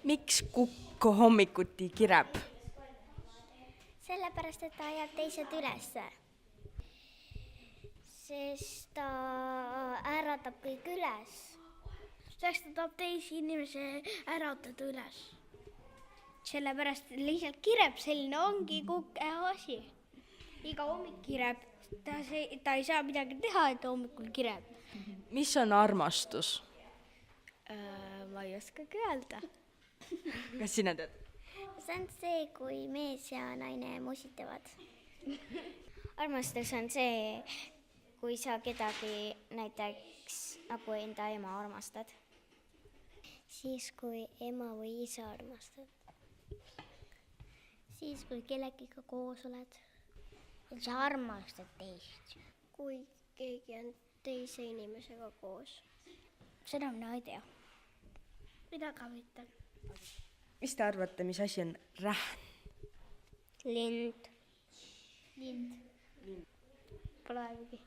Miks kukk hommikuti kireb? Sellepärast, et ta ajab teised ülesse. Sest ta äratab kõik üles. Sest ta tahab teisi inimesi äratada üles. Sellepärast lihtsalt kireb, selline ongi kukke asi. Iga hommik kireb, ta ei saa midagi teha, et hommikul kireb. Mis on armastus? Ma ei oskagi öelda. Kas sina tead? See on see, kui mees ja naine musitavad. Armastus on see, kui sa kedagi näiteks nagu enda ema armastad. Siis, kui ema või isa armastad. Siis, kui kellegiga koos oled. Ja sa armastad teist. Kui keegi on teise inimesega koos. Seda mina ei tea. Mina ka mitte. Mis te arvate, mis asi on rähn? Lind. Pole aegugi.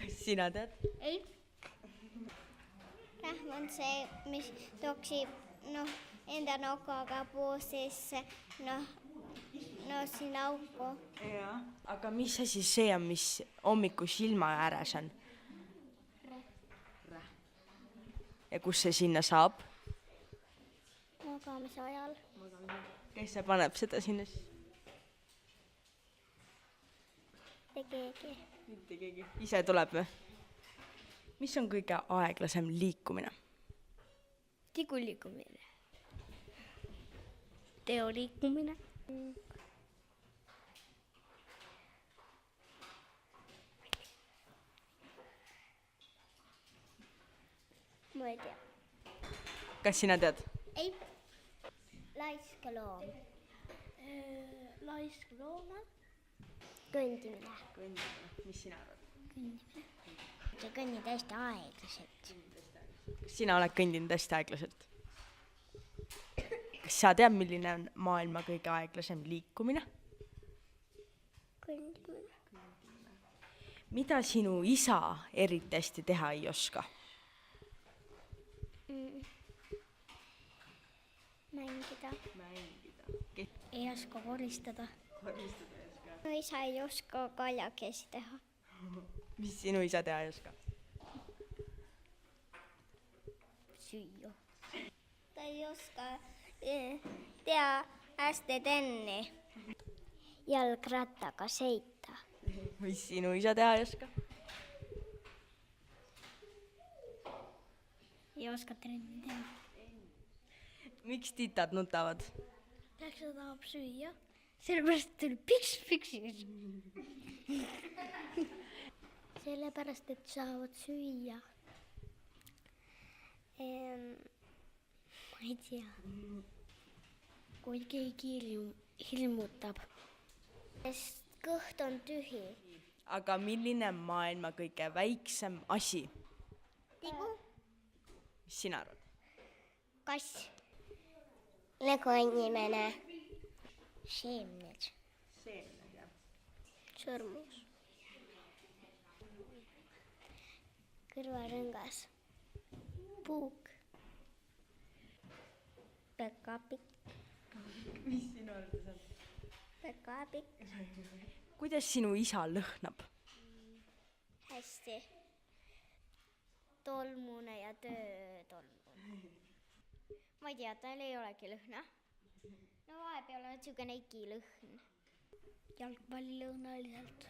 Kas sina tead? Ei. Rähm on see, mis toksib enda nokaga puu sisse, sinna auku. Jaa. Aga mis asi see on, mis hommiku silma ääres on? Ja kus see sinna saab? Magamise ajal. Kes see paneb seda sinna? Keegi. Mitte keegi. Ise tuleb või? Mis on kõige aeglasem liikumine? Tiguliikumine. Teoliikumine. Ma ei tea. Kas sina tead? Ei. Laiske loom. Laisk looma. Kõndimine. Mis sina arvad? See kõnnib hästi aeglaselt. Kas sina oled kõndinud hästi aeglaselt? Kas sa tead, milline on maailma kõige aeglasem liikumine? Kõndimine. Mida sinu isa eriti hästi teha ei oska? Mängida. Ei oska koristada. Minu isa ei oska kaljakesi teha. Mis sinu isa teha ei oska? Süüa. Ta ei oska teha hästi tenni. Jalgrattaga sõita. Mis sinu isa teha ei oska? Ei oska trenni teha. Miks titad nutavad? Eks ta tahab süüa. Sellepärast tuli piks-piksis. Sellepärast, et saavad süüa. Ma ei tea. Kui keegi ilmutab. Sest kõht on tühi. Aga milline on maailma kõige väiksem asi? Tigu? Mis sina arvad? Kass. Nagu inimene. Seemned. Sõrmus. Kõrvarõngas. Puuk. Pekapik. Mis sinu arvates on? Pekapik. Kuidas sinu isa lõhnab? Hästi. Tolmune ja töötolmune. Ma ei tea, tal ei olegi lõhna. Vahepeal on niisugune ikilõhn. Jalgpallilõhna lihtsalt.